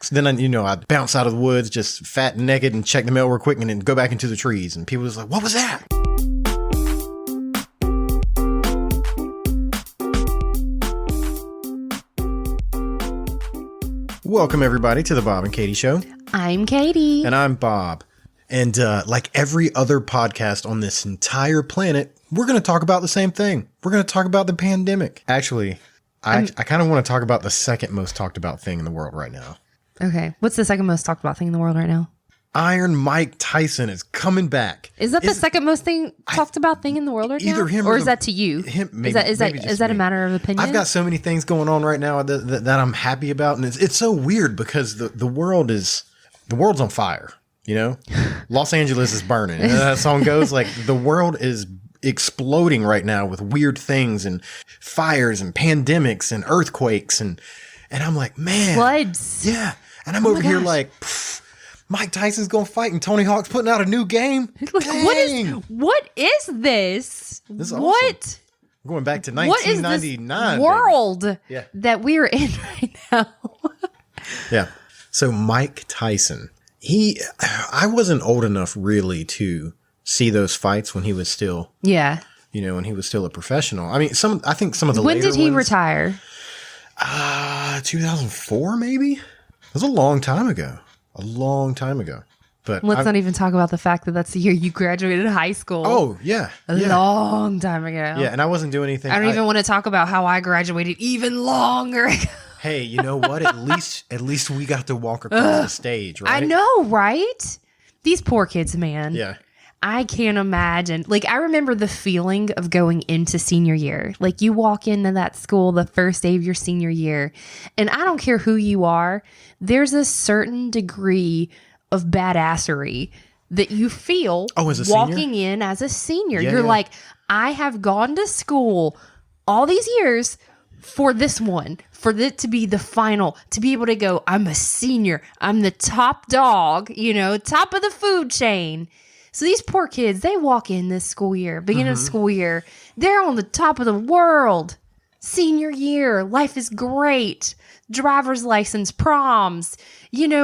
So then, I'd bounce out of the woods, just fat and naked, and check the mail real quick, and then go back into the trees. And people was like, what was that? Welcome, everybody, to the Bob and Katie Show. I'm Katie. And I'm Bob. And like every other podcast on this entire planet, we're going to talk about the same thing. We're going to talk about the pandemic. Actually, I kind of want to talk about the second most talked about thing in the world right now. Okay. What's the second most talked about thing in the world right now? Iron Mike Tyson is coming back. Is that the second most talked about thing in the world right now? Either him or is that to you? Him, maybe, is that a matter of opinion? I've got so many things going on right now that I'm happy about, and it's so weird because the world's on fire. Los Angeles is burning. And that song goes like the world is exploding right now with weird things and fires and pandemics and earthquakes and I'm like, man, floods. Yeah, and I'm over here like, Mike Tyson's gonna fight and Tony Hawk's putting out a new game. Dang. What is this? This is what? Awesome. Going back to 1999. World that we're in right now. Yeah. So Mike Tyson, I wasn't old enough really to see those fights when he was still, when he was still a professional. I mean, I think some of the when later did he ones, retire? 2004 maybe. It was a long time ago. But let's not even talk about the fact that that's the year you graduated high school. Oh yeah, a long time ago. Yeah, and I wasn't doing anything. I don't even want to talk about how I graduated even longer ago. Hey, you know what? At least we got to walk across the stage, right? I know, right? These poor kids, man. Yeah. I can't imagine. Like, I remember the feeling of going into senior year. Like, you walk into that school the first day of your senior year, and I don't care who you are, there's a certain degree of badassery that you feel as a walking senior? in as a senior. Yeah, You're like, I have gone to school all these years for this one, for it to be the final, to be able to go, I'm a senior, I'm the top dog, top of the food chain. So these poor kids, they walk in this school year, beginning of school year, they're on the top of the world. Senior year, life is great. Driver's license, proms,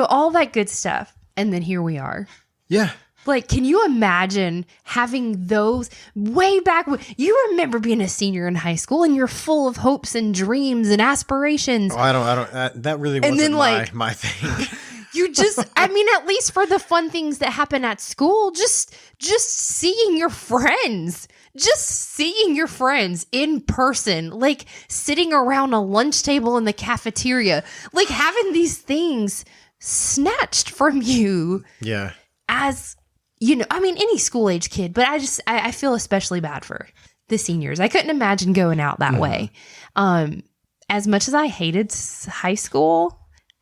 all that good stuff. And then here we are. Yeah. Like, can you imagine having those way back when you remember being a senior in high school and you're full of hopes and dreams and aspirations? Oh, I don't, that really wasn't my thing. You just, at least for the fun things that happen at school, just seeing your friends, in person, like sitting around a lunch table in the cafeteria, like having these things snatched from you. Yeah. As, any school age kid, but I feel especially bad for the seniors. I couldn't imagine going out that way. As much as I hated high school,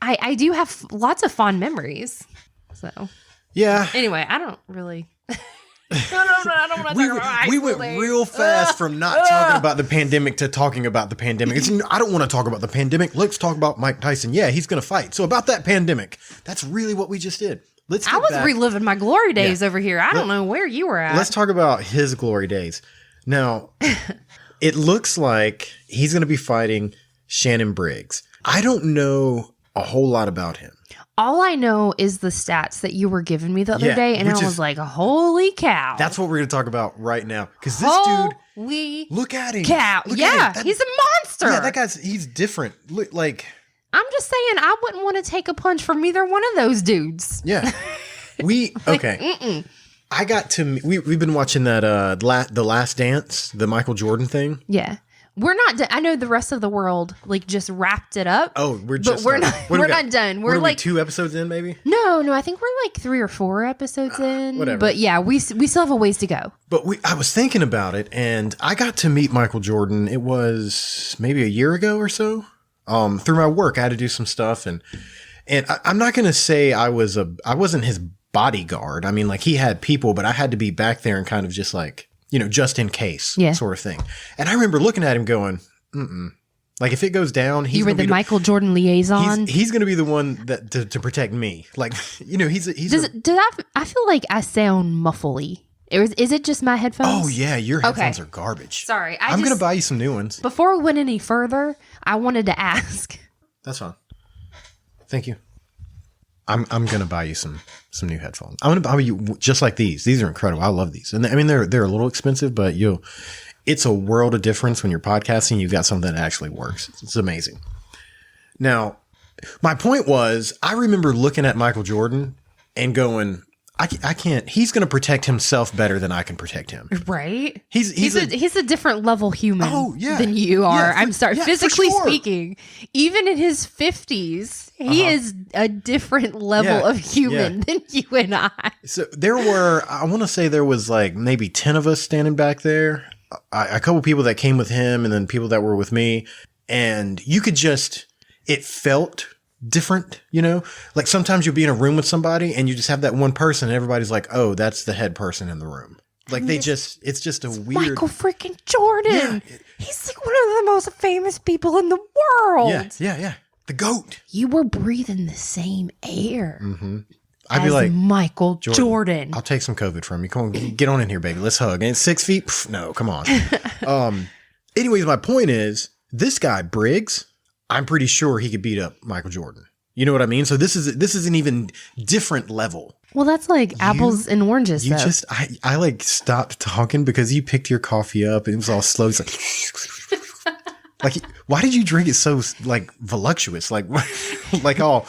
I do have lots of fond memories. So, yeah. Anyway, I don't really. I don't want to talk about high we school went real fast from not talking about the pandemic to talking about the pandemic. I don't want to talk about the pandemic. Let's talk about Mike Tyson. Yeah, he's going to fight. So about that pandemic, that's really what we just did. I was reliving my glory days over here. I don't know where you were at. Let's talk about his glory days. Now, it looks like he's going to be fighting Shannon Briggs. I don't know a whole lot about him. All I know is the stats that you were giving me the other day, and I was like, holy cow. That's what we're going to talk about right now. Because this dude, look at him. Cow. He's a monster. Yeah, he's different. Like, I'm just saying, I wouldn't want to take a punch from either one of those dudes. Yeah. Okay. I got to, we've been watching that, The Last Dance, the Michael Jordan thing. Yeah. We're not. I know the rest of the world just wrapped it up. Oh, we're not. We're not done. We're like 2 episodes in, maybe. No. I think we're like 3 or 4 episodes in. Whatever. But yeah, we still have a ways to go. But I was thinking about it, and I got to meet Michael Jordan. It was maybe a year ago or so. Through my work, I had to do some stuff, and I'm not gonna say I wasn't his bodyguard. I mean, like, he had people, but I had to be back there and kind of just like, just in case sort of thing. And I remember looking at him going, like, if it goes down, he's you were the Michael Jordan liaison. He's going to be the one that to protect me. Like, he's. I feel like I sound muffly. Is it just my headphones? Oh yeah, your headphones are garbage. Sorry, I'm going to buy you some new ones. Before we went any further, I wanted to ask. That's fine. Thank you. I'm gonna buy you some new headphones. I'm gonna buy you just like these. These are incredible. I love these, and I mean they're a little expensive, but it's a world of difference when you're podcasting. You've got something that actually works. It's amazing. Now, my point was, I remember looking at Michael Jordan and going, I can't. He's going to protect himself better than I can protect him. Right? He's a different level human than you are. Yeah, I'm sorry. yeah, physically for sure. speaking, even in his 50s, he is a different level of human than you and I. So I want to say there was like maybe 10 of us standing back there. A couple people that came with him and then people that were with me. And you could it felt different, like sometimes you'll be in a room with somebody and you just have that one person and everybody's like, oh, that's the head person in the room. Like it's just a weird. Michael freaking Jordan. Yeah. He's like one of the most famous people in the world. Yeah. The GOAT. You were breathing the same air. Mm-hmm. I'd be like, Michael Jordan. I'll take some COVID from you. Come on, get on in here, baby. Let's hug. And 6 feet? Pff, no, come on. Anyways, my point is, this guy, Briggs, I'm pretty sure he could beat up Michael Jordan. You know what I mean? So this is an even different level. Well, that's like apples and oranges. I like stopped talking because you picked your coffee up and it was all slow. It's like why did you drink it so like voluptuous? Like all.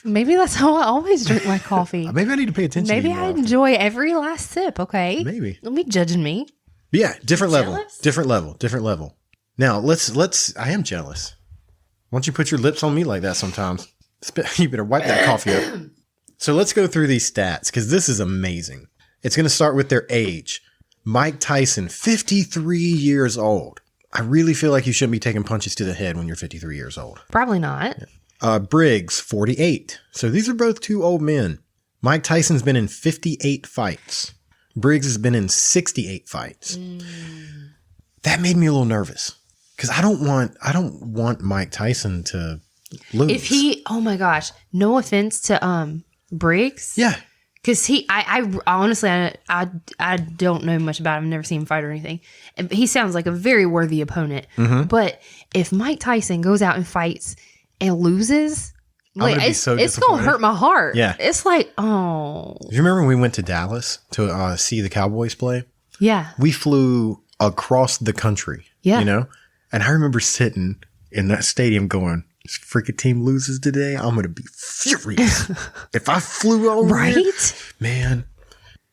Maybe that's how I always drink my coffee. Maybe I need to pay attention. Maybe I enjoy every last sip. Okay. Maybe. Don't be judging me. But yeah, different level. Jealous? Different level. Now let's. I am jealous. Why don't you put your lips on me like that sometimes? You better wipe that coffee up. So let's go through these stats because this is amazing. It's going to start with their age. Mike Tyson, 53 years old. I really feel like you shouldn't be taking punches to the head when you're 53 years old. Probably not. Briggs, 48. So these are both two old men. Mike Tyson's been in 58 fights. Briggs has been in 68 fights. That made me a little nervous. Because I don't want Mike Tyson to lose. Oh my gosh, no offense to Briggs. Yeah. Because I honestly, I don't know much about him. I've never seen him fight or anything. And he sounds like a very worthy opponent. Mm-hmm. But if Mike Tyson goes out and fights and loses, like it's going to hurt my heart. Yeah. It's like, oh. Do you remember when we went to Dallas to see the Cowboys play? Yeah. We flew across the country. Yeah. And I remember sitting in that stadium going, this freaking team loses today, I'm going to be furious. If I flew over here, man,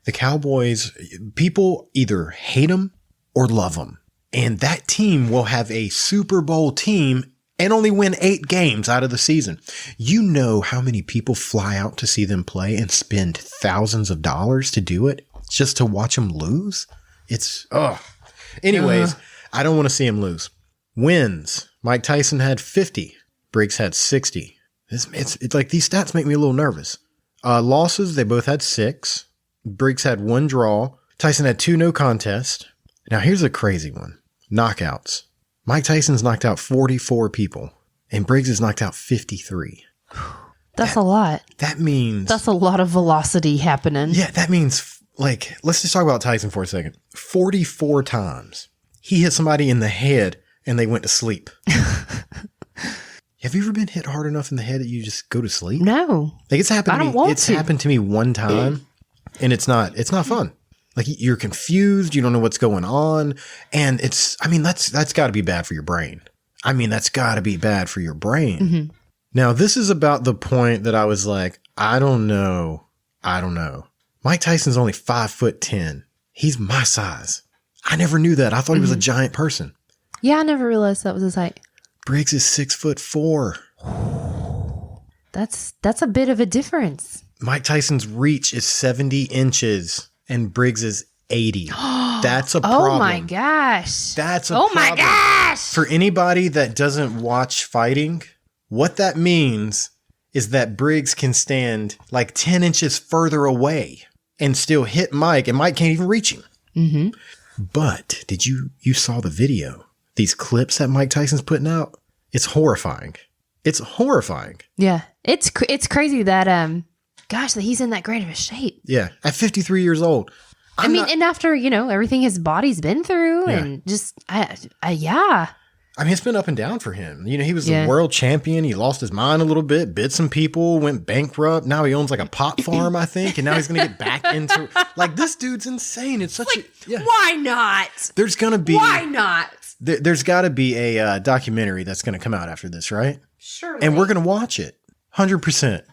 the Cowboys, people either hate them or love them. And that team will have a Super Bowl team and only win 8 games out of the season. You know how many people fly out to see them play and spend thousands of dollars to do it just to watch them lose? Anyways, I don't want to see him lose. Wins. Mike Tyson had 50. Briggs had 60. It's like these stats make me a little nervous. Losses, they both had 6. Briggs had 1 draw. Tyson had 2 no contest. Now here's a crazy one. Knockouts. Mike Tyson's knocked out 44 people, and Briggs has knocked out 53. That's a lot. That means... That's a lot of velocity happening. Yeah, that means, like, let's just talk about Tyson for a second. 44 times. He hit somebody in the head, and they went to sleep. Have you ever been hit hard enough in the head that you just go to sleep? No. Like, it's happened to me. I don't want It's to. happened to me one time, and it's not fun. Like, you're confused, you don't know what's going on, and that's got to be bad for your brain. Mm-hmm. Now, this is about the point that I was like, I don't know. Mike Tyson's only 5'10". He's my size. I never knew that. I thought he was a giant person. Yeah, I never realized that was his height. Briggs is 6'4". That's a bit of a difference. Mike Tyson's reach is 70 inches and Briggs is 80. That's a problem. Oh my gosh. That's a problem. Oh my gosh. For anybody that doesn't watch fighting, what that means is that Briggs can stand like 10 inches further away and still hit Mike, and Mike can't even reach him. Mm-hmm. But did you saw the video? These clips that Mike Tyson's putting out? It's horrifying. Yeah. It's crazy that that he's in that great of a shape. Yeah, at 53 years old. And after, everything his body's been through and just yeah. I mean, it's been up and down for him. You know, he was Yeah. the world champion. He lost his mind a little bit, bit some people, went bankrupt. Now he owns like a pot farm, I think. And now he's going to get back into like this dude's insane. It's such Why not? There's going to be Why not? there's got to be a documentary that's going to come out after this, right? Surely. And we're going to watch it. 100%.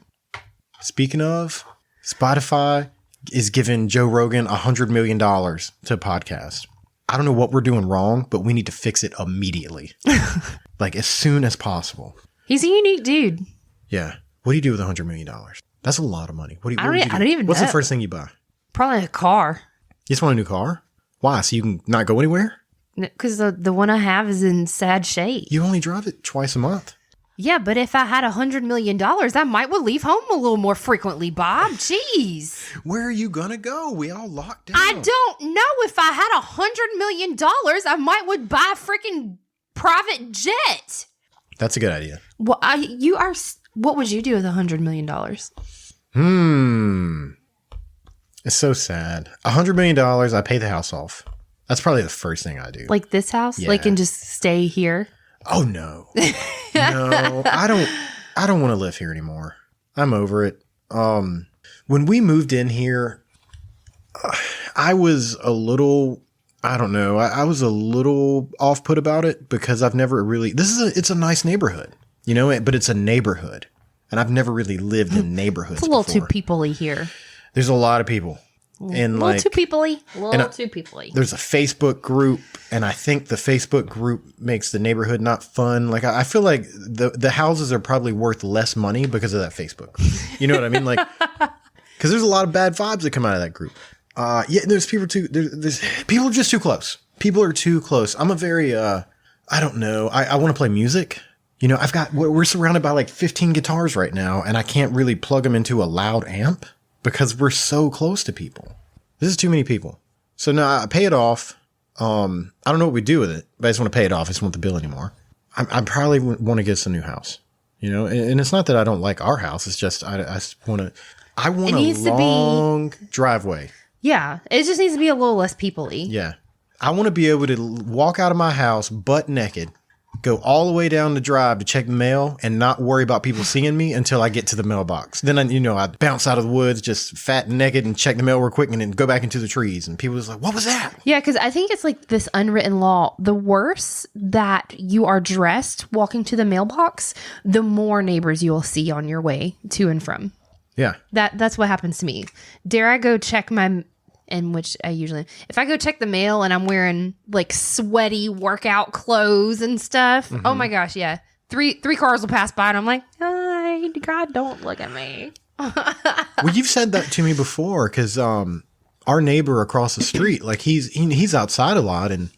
Speaking of, Spotify is giving Joe Rogan $100 million to podcast. I don't know what we're doing wrong, but we need to fix it immediately. Like as soon as possible. He's a unique dude. Yeah. What do you do with $100 million? That's a lot of money. What do you, I what would you do? don't even What's know. the first thing you buy? Probably a car. You just want a new car? Why? So you can not go anywhere? Because the one I have is in sad shape. You only drive it twice a month. Yeah, but if I had $100 million, I might would leave home a little more frequently, Bob. Jeez. Where are you going to go? We all locked down. I don't know. If I had $100 million, I might would buy a freaking private jet. That's a good idea. Well, what would you do with $100 million? It's so sad. $100 million, I pay the house off. That's probably the first thing I do. Like this house? Yeah. Like, and just stay here? Oh no. No, I don't want to live here anymore. I'm over it. When we moved in here, I was a little, I don't know. I was a little off put about it because I've never really, it's a nice neighborhood, you know, but it's a neighborhood and I've never really lived in neighborhoods. It's a little before. too people-y here. There's a lot of people and A little like, too people-y. and Too people-y. there's a Facebook group, and I think the Facebook group makes the neighborhood not fun. Like I feel like the houses are probably worth less money because of that Facebook group. You know what I mean? Like, because there's a lot of bad vibes that come out of that group. Yeah, there's people too. There's people are just too close. People are too close. I'm a very I don't know. I want to play music. You know, we're surrounded by like 15 guitars right now, and I can't really plug them into a loud amp because we're so close to people. This is too many people. So now I pay it off. I don't know what we do with it, but I just want to pay it off. I just want the bill anymore. I probably want to get us a new house, you know, and it's not that I don't like our house. It's just, I just want to, I want a long driveway. Yeah, it just needs to be a little less people-y. Yeah. I want to be able to walk out of my house butt naked, go all the way down the drive to check the mail and not worry about people seeing me until I get to the mailbox. Then, I bounce out of the woods, just fat and naked and check the mail real quick and then go back into the trees. And people was like, what was that? Yeah, because I think it's like this unwritten law. The worse that you are dressed walking to the mailbox, the more neighbors you will see on your way to and from. Yeah. That's what happens to me. Dare I go check which I usually, if I go check the mail and I'm wearing like sweaty workout clothes and stuff, oh my gosh, yeah. Three cars will pass by and I'm like, hi, God, don't look at me. Well, you've said that to me before because our neighbor across the street, like he's outside a lot, and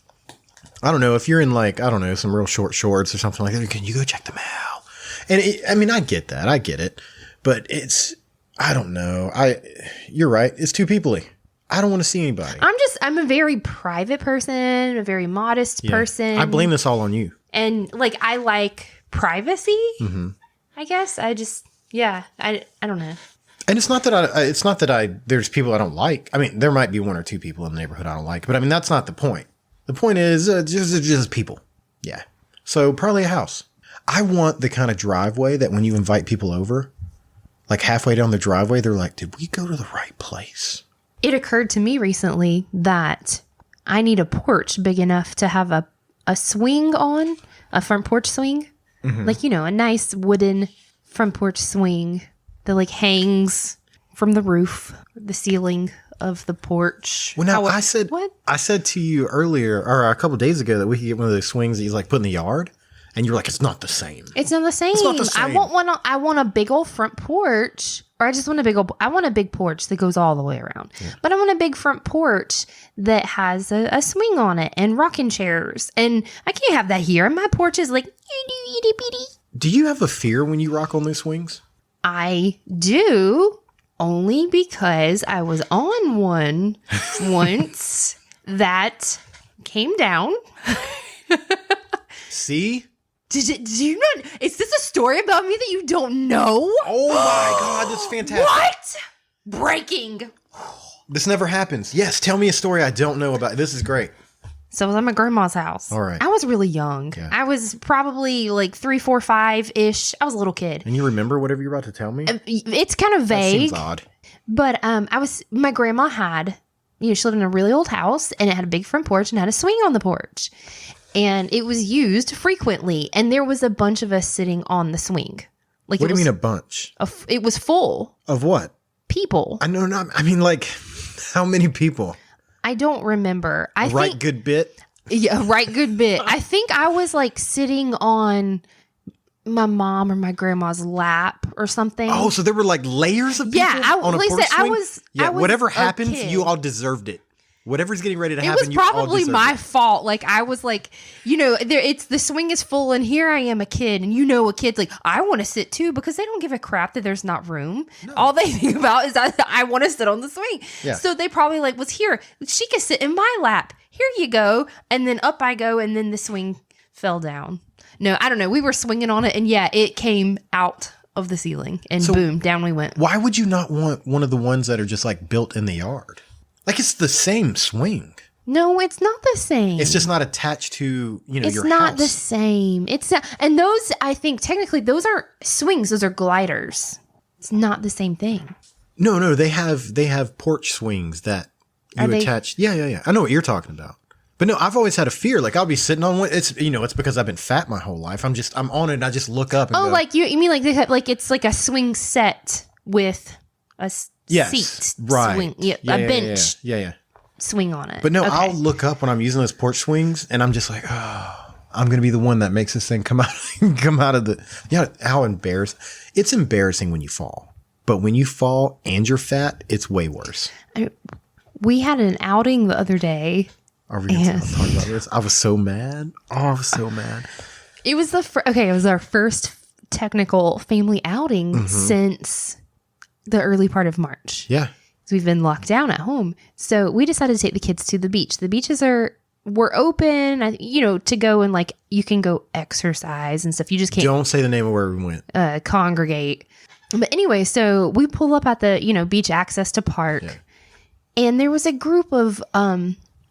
I don't know if you're in like, I don't know, some real short shorts or something like that. Can you go check the mail? And I get that, I get it, but I don't know. You're right. It's too people-y. I don't want to see anybody. I'm a very private person, a very modest person. I blame this all on you. And like, I like privacy. I guess I don't know. And it's not that there's people I don't like. I mean, there might be one or two people in the neighborhood I don't like, but I mean, that's not the point. The point is just people. Yeah. So probably a house. I want the kind of driveway that when you invite people over, like halfway down the driveway, they're like, did we go to the right place? It occurred to me recently that I need a porch big enough to have a swing on, a front porch swing. Like, a nice wooden front porch swing that like hangs from the roof, the ceiling of the porch. Well, now I said, what? I said to you earlier or a couple of days ago that we could get one of those swings that you like put in the yard. And you're like, it's not the same. It's not the same. It's not the same. I want a big old front porch, or I want a big porch that goes all the way around. Yeah. But I want a big front porch that has a swing on it and rocking chairs. And I can't have that here. My porch is like itty bitty. Do you have a fear when you rock on those swings? I do, only because I was on one once that came down. See? Did you not? Is this a story about me that you don't know? Oh my God, that's fantastic. What? Breaking. This never happens. Yes, tell me a story I don't know about. This is great. So I was at my grandma's house. All right. I was really young. Yeah. I was probably like 3, 4, 5-ish. I was a little kid. And you remember whatever you're about to tell me? It's kind of That vague. seems odd. But my grandma had, she lived in a really old house, and it had a big front porch and had a swing on the porch. And it was used frequently. And there was a bunch of us sitting on the swing. Like, What do you mean a bunch? It was full. Of what? People. I know not. I mean, like, how many people? I don't remember. I Right think, good bit? yeah, right good bit. I think I was like sitting on my mom or my grandma's lap or something. Oh, so there were like layers of people Yeah, on a like I porch said, I swing? was- Yeah, I was whatever a happens, kid. you all deserved it. Whatever's getting ready to It happen, was you all probably deserved my it. fault. Like I was like, it's the swing is full, and here I am, a kid, and a kid's like, I want to sit too, because they don't give a crap that there's not room. All they think about is that I want to sit on the swing. Yeah. So they probably like was here. She could sit in my lap. Here you go, and then up I go, and then the swing fell down. No, I don't know. We were swinging on it, and yeah, it came out of the ceiling, and boom, down we went. Why would you not want one of the ones that are just like built in the yard? Like it's the same swing. No, it's not the same. It's just not attached to, It's your not house. the same. It's not, and those, I think technically those aren't swings, those are gliders. It's not the same thing. No, they have porch swings that you Are they- attach. Yeah. I know what you're talking about. But no, I've always had a fear. Like I'll be sitting on one. It's it's because I've been fat my whole life. I'm on it and I just look up and Oh, go, like you mean like they have, like it's like a swing set with a yes, seat right. swing, a bench Yeah. swing on it. But no, Okay. I'll look up when I'm using those porch swings and I'm just like, oh, I'm going to be the one that makes this thing come out of the, how embarrassing. It's embarrassing when you fall, but when you fall and you're fat, it's way worse. We had an outing the other day. Are we going to talk about this? I was so mad. Oh, I was so mad. It was it was our first technical family outing since the early part of March. Yeah. So we've been locked down at home. So we decided to take the kids to the beach. The beaches were open, to go and like you can go exercise and stuff. You just can't Don't say the name of where we went. congregate. But anyway, so we pull up at the beach access to park, and there was a group of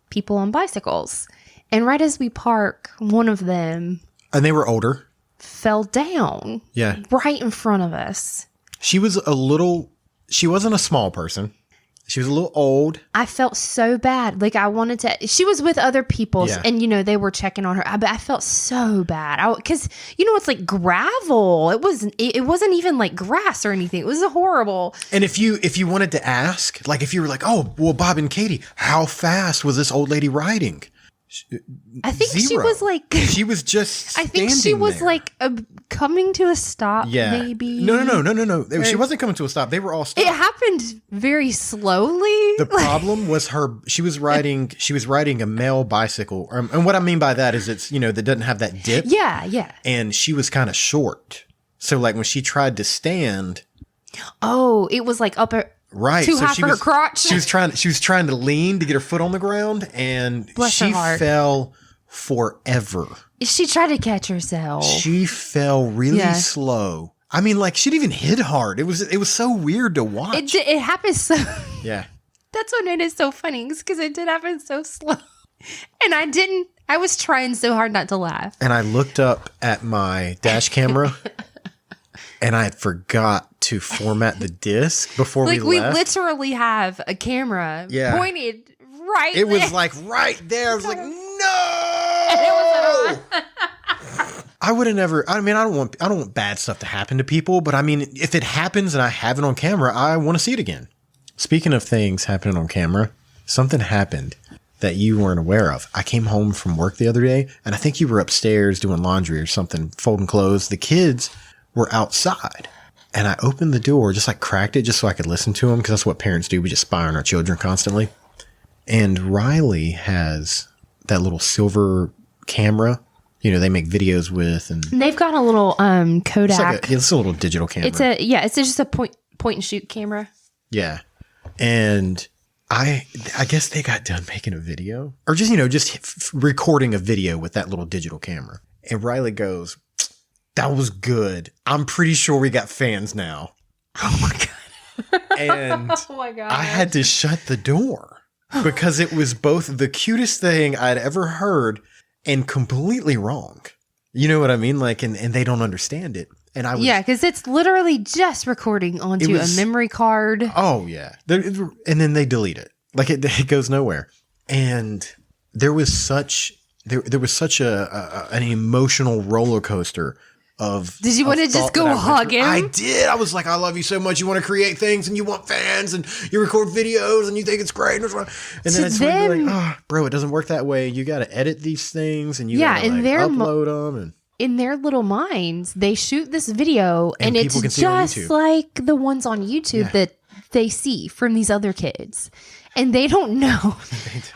people on bicycles. And right as we park, one of them And they were older. fell down Yeah. right in front of us. She wasn't a small person. She was a little old. I felt so bad. Like I wanted to. She was with other people, Yeah. and they were checking on her. But I felt so bad because it's like gravel. It wasn't even like grass or anything. It was horrible. And if you wanted to ask, like if you were like, oh, well, Bob and Katie, how fast was this old lady riding? I think she Zero. was like. She was just I think she standing was there. like coming to a stop. Yeah. Maybe. No. She wasn't coming to a stop. They were all stopped. It happened very slowly. The problem was she was riding a male bicycle. And what I mean by that is it's, that doesn't have that dip. Yeah. And she was kind of short. So like when she tried to stand, Oh, it was like up a right. too so high she for her was, crotch. She was trying to lean to get her foot on the ground and Bless her she heart. fell forever. She tried to catch herself. She fell really Yeah. slow. I mean, like she didn't even hit hard. It was so weird to watch. It happened so. Yeah. That's what made it so funny because it did happen so slow, and I was trying so hard not to laugh. And I looked up at my dash camera and I had forgot to format the disc before Like we we left. literally have a camera Yeah. pointed right. It was there. like right there. I was like, no. It wasn't I would have never. I mean, I don't want bad stuff to happen to people. But I mean, if it happens and I have it on camera, I want to see it again. Speaking of things happening on camera, something happened that you weren't aware of. I came home from work the other day, and I think you were upstairs doing laundry or something, folding clothes. The kids were outside, and I opened the door, just like cracked it, just so I could listen to them, because that's what parents do. We just spy on our children constantly. And Riley has that little silver camera, they make videos with, and They've got a little Kodak. it's a little digital camera. It's just a point and shoot camera. Yeah. And I guess they got done making a video or just recording a video with that little digital camera. And Riley goes, that was good. I'm pretty sure we got fans now. Oh my god. And Oh my god. I had to shut the door. because it was both the cutest thing I'd ever heard and completely wrong. You know what I mean? Like, and they don't understand it. And I was, Yeah, because it's literally just recording onto a memory card. Oh yeah, and then they delete it. Like it goes nowhere. And there was such an emotional roller coaster of. Did you want to just go hug him? I did. I was like, I love you so much. You want to create things and you want fans and you record videos and you think it's great. And then it's like, oh, bro, it doesn't work that way. You got to edit these things and you got to upload them and. In their little minds, they shoot this video and it's just like the ones on YouTube that they see from these other kids. And they don't know.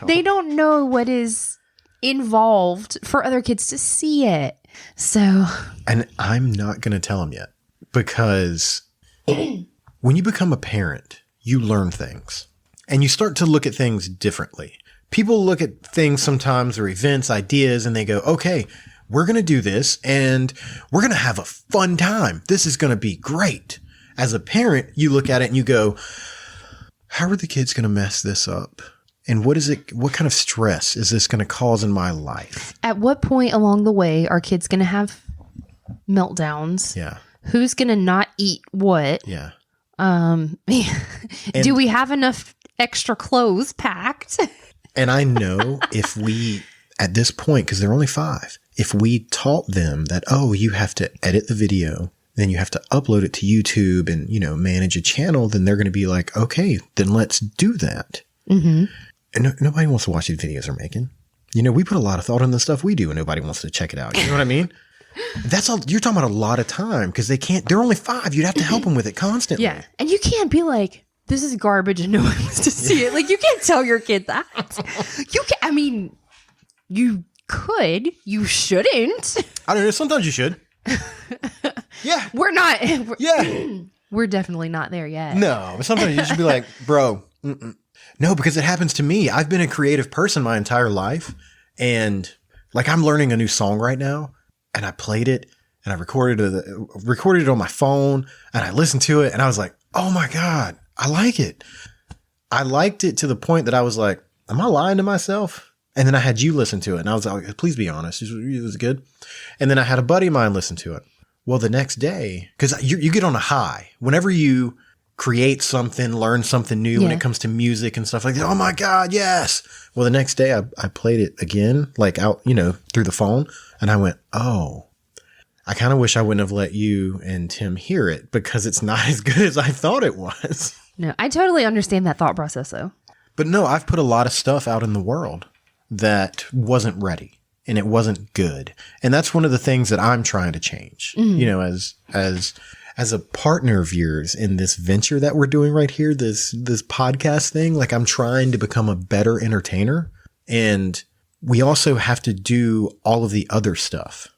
They don't know what is involved for other kids to see it. So. And I'm not going to tell them yet because when you become a parent, you learn things and you start to look at things differently. People look at things sometimes or events, ideas, and they go, okay, we're going to do this and we're going to have a fun time. This is going to be great. As a parent, you look at it and you go, how are the kids going to mess this up? And what kind of stress is this going to cause in my life? At what point along the way are kids going to have meltdowns? Yeah. Who's going to not eat what? Yeah. Do we have enough extra clothes packed? And I know if we, at this point, because they're only 5, if we taught them that, oh, you have to edit the video, then you have to upload it to YouTube and, manage a channel, then they're going to be like, okay, then let's do that. Mm-hmm. And nobody wants to watch these videos they're making. We put a lot of thought in the stuff we do and nobody wants to check it out. You know what I mean? That's all. You're talking about a lot of time because they're only 5. You'd have to help them with it constantly. Yeah. And you can't be like, this is garbage and no one wants to see it. Like, you can't tell your kid that. You could. You shouldn't. I don't know. Sometimes you should. Yeah. We're not. Yeah. We're definitely not there yet. No. But sometimes you should be like, bro. No, because it happens to me. I've been a creative person my entire life. And like I'm learning a new song right now. And I played it. And I recorded it on my phone. And I listened to it. And I was like, oh my God, I like it. I liked it to the point that I was like, am I lying to myself? And then I had you listen to it. And I was like, please be honest. It was good. And then I had a buddy of mine listen to it. Well, the next day, because you get on a high. Whenever you create something, learn something new when it comes to music and stuff like that. Oh my God, yes. Well, the next day I played it again, like out, through the phone. And I went, oh, I kind of wish I wouldn't have let you and Tim hear it because it's not as good as I thought it was. No, I totally understand that thought process though. But no, I've put a lot of stuff out in the world that wasn't ready and it wasn't good. And that's one of the things that I'm trying to change, as a partner of yours in this venture that we're doing right here, this podcast thing. Like I'm trying to become a better entertainer and we also have to do all of the other stuff.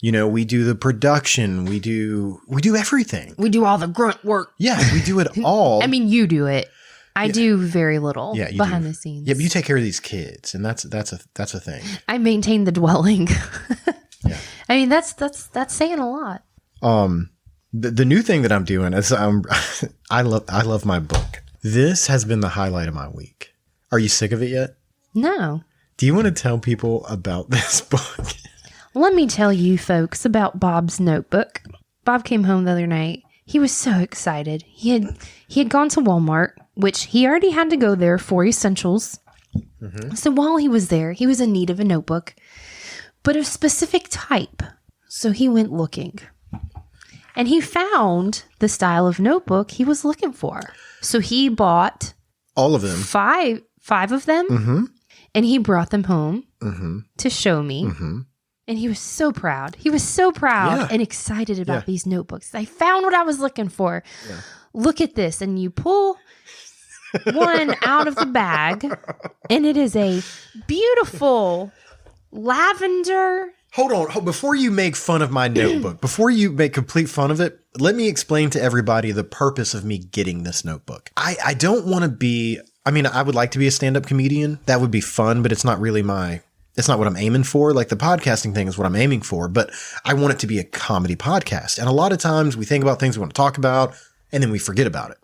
We do the production, we do everything. We do all the grunt work. Yeah, we do it all. I mean, you do it. I do very little behind the scenes. Yeah, but you take care of these kids, and that's a thing. I maintain the dwelling. Yeah. I mean, that's saying a lot. The new thing that I'm doing is I love my book. This has been the highlight of my week. Are you sick of it yet? No. Do you want to tell people about this book? Let me tell you folks about Bob's notebook. Bob came home the other night. He was so excited. He had gone to Walmart, which he already had to go there for essentials. Mm-hmm. So while he was there, he was in need of a notebook, but a specific type. So he went looking. And he found the style of notebook he was looking for. So he bought all of them. Five of them. Mm-hmm. And he brought them home mm-hmm. to show me. Mm-hmm. And he was so proud. He was so proud and excited about these notebooks. I found what I was looking for. Yeah. Look at this. And you pull one out of the bag. And it is a beautiful lavender. Hold on. Before you make fun of my notebook, before you make complete fun of it, let me explain to everybody the purpose of me getting this notebook. I don't want to be, I would like to be a stand-up comedian. That would be fun, but it's not really it's not what I'm aiming for. Like the podcasting thing is what I'm aiming for, but I want it to be a comedy podcast. And a lot of times we think about things we want to talk about and then we forget about it,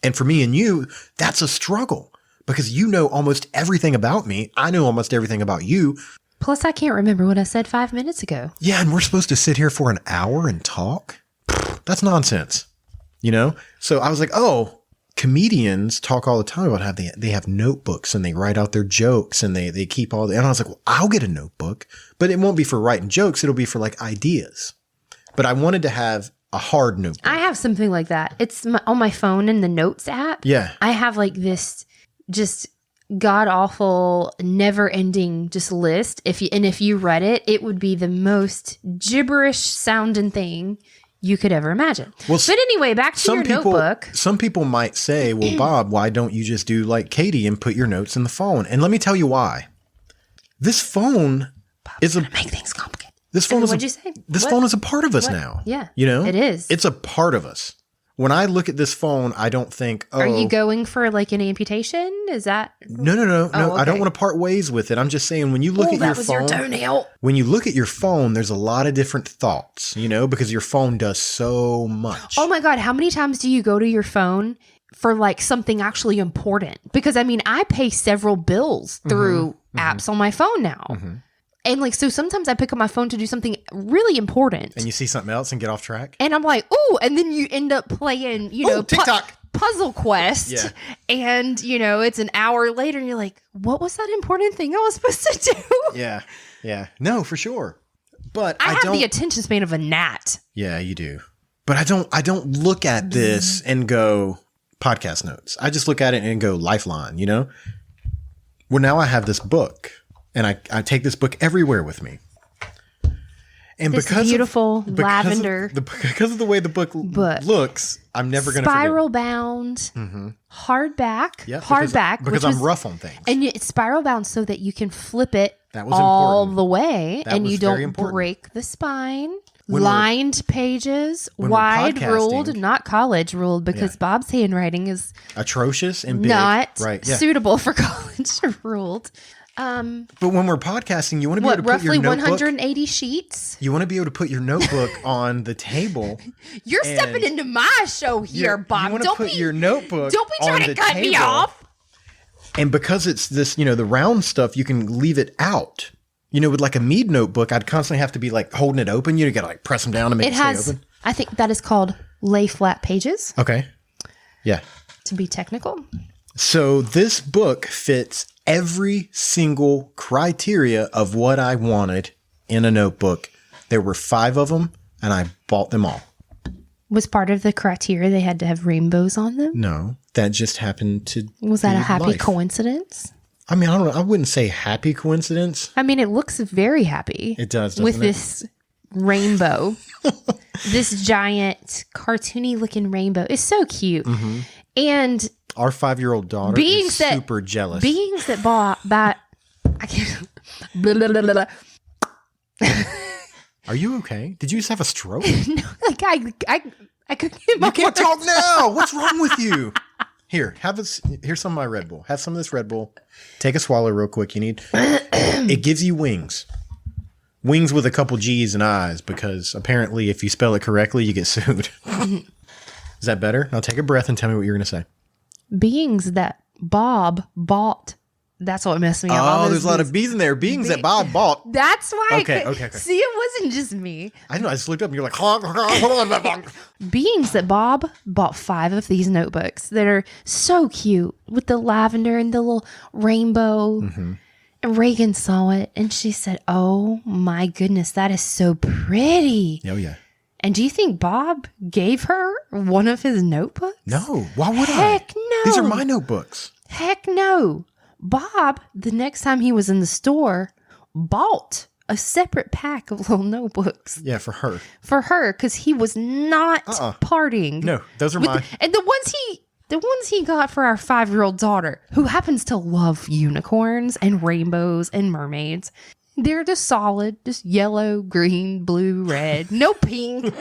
And for me and you, that's a struggle because you know almost everything about me. I know almost everything about you. Plus, I can't remember what I said 5 minutes ago. Yeah, and we're supposed to sit here for an hour and talk? That's nonsense, you know? So I was like, oh, comedians talk all the time about how they have notebooks and they write out their jokes and they keep all the, and I was like, well, I'll get a notebook, but it won't be for writing jokes. It'll be for like ideas. But I wanted to have a hard notebook. I have something like that. It's on my phone in the Notes app. Yeah. I have like this just god awful, never ending just list. If you read it, it would be the most gibberish sounding thing you could ever imagine. Well, but anyway, back to your notebook. Some people might say, well, Bob, why don't you just do like Katie and put your notes in the phone? And let me tell you why. This phone is make things complicated. This phone What'd you say? This phone is a part of us now. Yeah. You know? It is. It's a part of us. When I look at this phone, I don't think, oh. Are you going for like an amputation? Is that? No. Okay. I don't want to part ways with it. I'm just saying when you look at your phone. Your toenail. When you look at your phone, there's a lot of different thoughts, you know, because your phone does so much. Oh my God. How many times do you go to your phone for like something actually important? Because I mean, I pay several bills through apps on my phone now. Mm-hmm. And like, so sometimes I pick up my phone to do something really important. And you see something else and get off track. And I'm like, ooh, and then you end up playing, TikTok. Puzzle Quest. Yeah. And, it's an hour later and you're like, what was that important thing I was supposed to do? Yeah. Yeah. No, for sure. But I have the attention span of a gnat. Yeah, you do. But I don't look at this and go podcast notes. I just look at it and go Lifeline, you know? Well, now I have this book. And I take this book everywhere with me. And this because lavender. Because of the way the book looks, I'm never going to forget. Spiral bound, hardback, yeah, hardback. Because I'm rough on things. And it's spiral bound so that you can flip it that was all important. the way. That and was you very don't important. break the spine. When Lined pages, wide ruled, not college ruled, because Bob's handwriting is atrocious and big. Not suitable for college ruled. But when we're podcasting, you want to be able to put your notebook. Roughly 180 sheets. You want to be able to put your notebook on the table. You're stepping into my show here, Bob. You want to put your notebook. Don't be trying to cut me off. And because it's this, the round stuff, you can leave it out. With like a Mead notebook, I'd constantly have to be like holding it open. You got to like press them down to make it stay open. I think that is called lay flat pages. Okay. Yeah. To be technical. So this book fits every single criteria of what I wanted in a notebook. There were 5 of them, and I bought them all. Was part of the criteria they had to have rainbows on them? No, that just happened to. Was that a happy coincidence? I mean, I don't know. I wouldn't say happy coincidence. I mean, it looks very happy. It does, with this rainbow. This giant cartoony looking rainbow. It's so cute. Mm-hmm. And our 5-year-old daughter is super jealous. Beings that bought I can't. Blah, blah, blah, blah. Are you okay? Did you just have a stroke? No, like I couldn't get my You can't talk now. What's wrong with you? Here, here's some of my Red Bull. Have some of this Red Bull. Take a swallow real quick. You need. It gives you wings. Wings with a couple G's and I's, because apparently if you spell it correctly, you get sued. Is that better? Now take a breath and tell me what you're going to say. Beings that Bob bought. That's what messed me up. Oh, there's a lot of B's in there. Beings that Bob bought. That's why. Okay. See, it wasn't just me. I know. I just looked up and you're like, Beings that Bob bought 5 of these notebooks that are so cute with the lavender and the little rainbow. Mm-hmm. And Reagan saw it and she said, oh my goodness, that is so pretty. Oh, yeah. And do you think Bob gave her one of his notebooks? No. Why would Heck no. These are my notebooks. Heck no. Bob, the next time he was in the store, bought a separate pack of little notebooks. Yeah, for her. For her, because he was not partying. No, those are mine. And the ones he got for our 5-year-old daughter, who happens to love unicorns and rainbows and mermaids. They're just solid, just yellow, green, blue, red. No pink,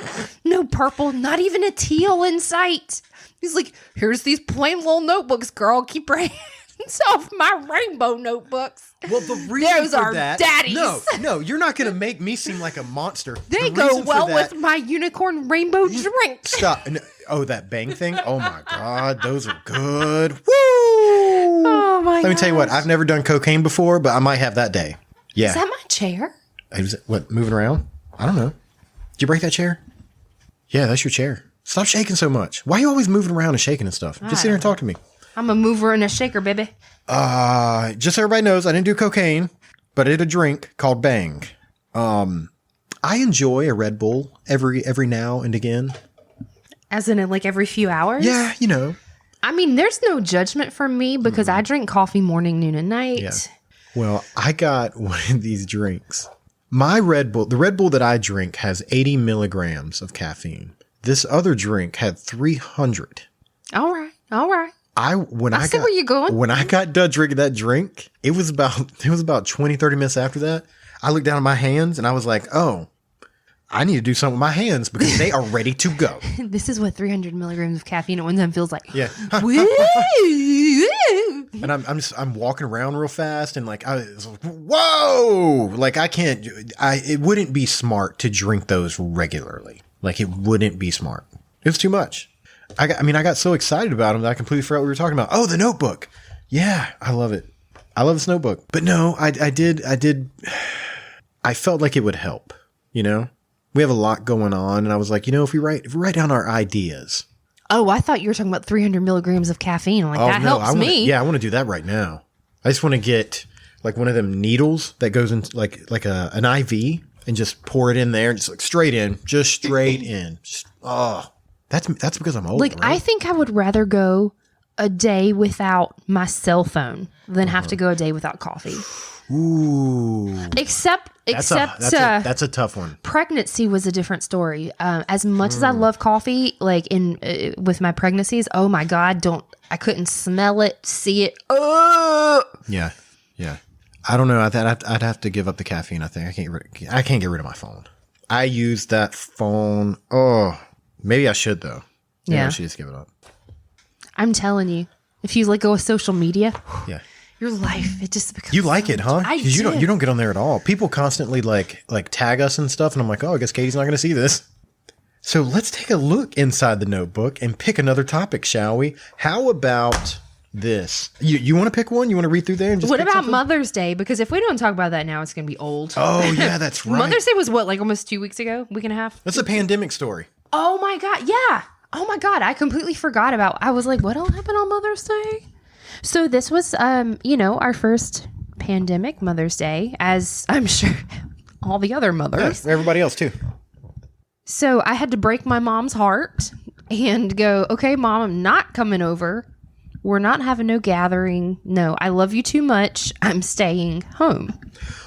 no purple, not even a teal in sight. He's like, here's these plain little notebooks, girl. Keep your hands off my rainbow notebooks. Well, the reason Those are daddies. No, you're not going to make me seem like a monster. They go well with my unicorn rainbow drink. Stop. Oh, that bang thing? Oh, my God. Those are good. Woo! Oh my god. Let me tell you what, I've never done cocaine before, but I might have that day. Yeah. Is that my chair? Is it, what, moving around? I don't know. Did you break that chair? Yeah, that's your chair. Stop shaking so much. Why are you always moving around and shaking and stuff? Just sit here and talk to me. I'm a mover and a shaker, baby. Just so everybody knows, I didn't do cocaine, but I did a drink called Bang. I enjoy a Red Bull every now and again. As in like every few hours? Yeah, you know. I mean, there's no judgment from me because I drink coffee morning, noon, and night. Yeah. Well, I got one of these drinks. My Red Bull, the Red Bull that I drink has 80 milligrams of caffeine. This other drink had 300. All right. I see where you're going. When I got done drinking that drink, it was about 20, 30 minutes after that. I looked down at my hands and I was like, oh, I need to do something with my hands because they are ready to go. This is what 300 milligrams of caffeine at one time feels like. Yeah. Woo! And I'm walking around real fast and like, whoa, like it wouldn't be smart to drink those regularly. Like it wouldn't be smart. It was too much. I got so excited about them that I completely forgot what we were talking about. Oh, the Notebook. Yeah, I love it. I love this Notebook. But no, I felt like it would help, you know? We have a lot going on, and I was like, if we write down our ideas. Oh, I thought you were talking about 300 milligrams of caffeine. Like, that helps me. Yeah, I want to do that right now. I just want to get like one of them needles that goes into like an IV and just pour it in there, and just like straight in. Just, that's because I'm old. Like, right? I think I would rather go a day without my cell phone than have to go a day without coffee. Ooh. Except That's a tough one. Pregnancy was a different story. As much as I love coffee, like with my pregnancies, oh my God, I couldn't smell it, see it. Oh, yeah. I don't know. I'd have to give up the caffeine. I think I can't get rid of my phone. I use that phone. Oh, maybe I should though. Maybe I should just give it up. I'm telling you, if you let go of social media, yeah. Your life, it just becomes. You like it, huh? I do. You don't get on there at all. People constantly like tag us and stuff, and I'm like, oh, I guess Katie's not going to see this. So let's take a look inside the Notebook and pick another topic, shall we? How about this? You want to pick one? You want to read through there and just? What pick about something? Mother's Day? Because if we don't talk about that now, it's going to be old. Oh yeah, that's right. Mother's Day was what, like almost 2 weeks ago, week and a half. That's a pandemic story. Oh my God, yeah. Oh my God, I completely forgot about. I was like, what all happened on Mother's Day? So this was, our first pandemic Mother's Day, as I'm sure all the other mothers. Yeah, everybody else too. So I had to break my mom's heart and go, okay, Mom, I'm not coming over. We're not having no gathering. No, I love you too much. I'm staying home.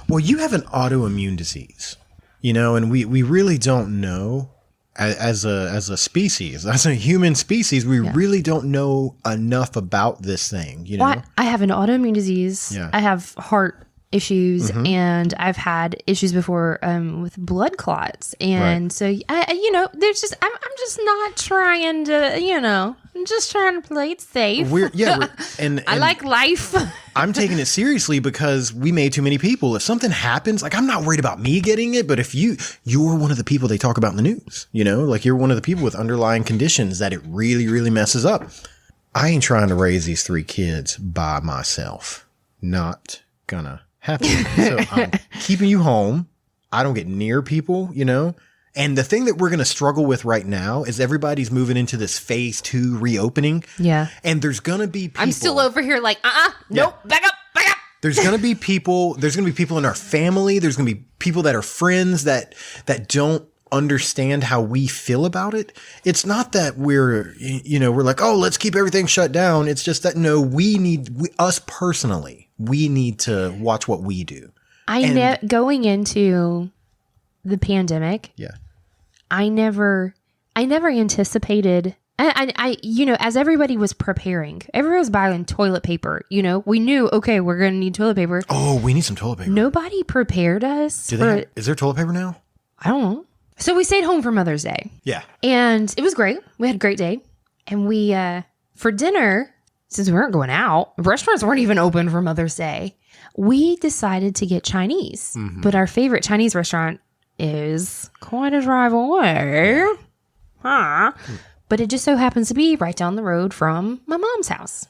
Well, you have an autoimmune disease, and we really don't know. As a species, as a human species, we really don't know enough about this thing, Well, I have an autoimmune disease. Yeah. I have heart issues, and I've had issues before with blood clots, and so there's just I'm just not trying to, I'm just trying to play it safe. And I like life. I'm taking it seriously because we made too many people. If something happens, like I'm not worried about me getting it, but if you're one of the people they talk about in the news, like you're one of the people with underlying conditions that it really, really messes up. I ain't trying to raise these 3 kids by myself. Not gonna happen. So I'm keeping you home. I don't get near people, And the thing that we're going to struggle with right now is everybody's moving into this phase 2 reopening. Yeah. And there's going to be people. I'm still over here like, nope, back up. There's going to be people. There's going to be people in our family. There's going to be people that are friends that don't understand how we feel about it. It's not that we're like, oh, let's keep everything shut down. It's just that, no, us personally, we need to watch what we do. Going into the pandemic. Yeah. I never anticipated, I as everybody was preparing, everyone was buying toilet paper, we knew, okay, we're going to need toilet paper. Oh, we need some toilet paper. Nobody prepared us. Is there toilet paper now? I don't know. So we stayed home for Mother's Day. Yeah. And it was great. We had a great day. And we, for dinner, since we weren't going out, restaurants weren't even open for Mother's Day, we decided to get Chinese. Mm-hmm. But our favorite Chinese restaurant is quite a drive away. But it just so happens to be right down the road from my mom's house.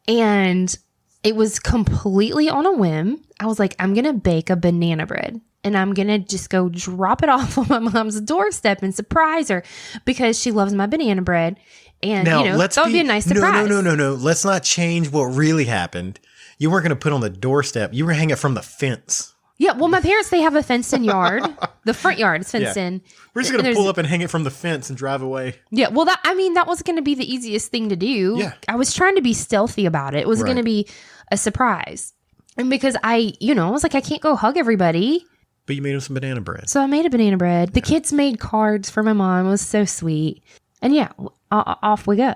And it was completely on a whim. I was like, I'm going to bake a banana bread. And I'm going to just go drop it off on my mom's doorstep and surprise her because she loves my banana bread. And, Now, that would be a nice surprise. No. Let's not change what really happened. You weren't going to put on the doorstep. You were hanging it from the fence. Yeah, well, my parents, they have a fenced-in yard. The front yard is fenced in. We're just going to pull up and hang it from the fence and drive away. Yeah, well, that was going to be the easiest thing to do. Yeah. I was trying to be stealthy about it. It was going to be a surprise. And because I was like, I can't go hug everybody. But you made them some banana bread. So I made a banana bread. The kids made cards for my mom. It was so sweet. And yeah, off we go.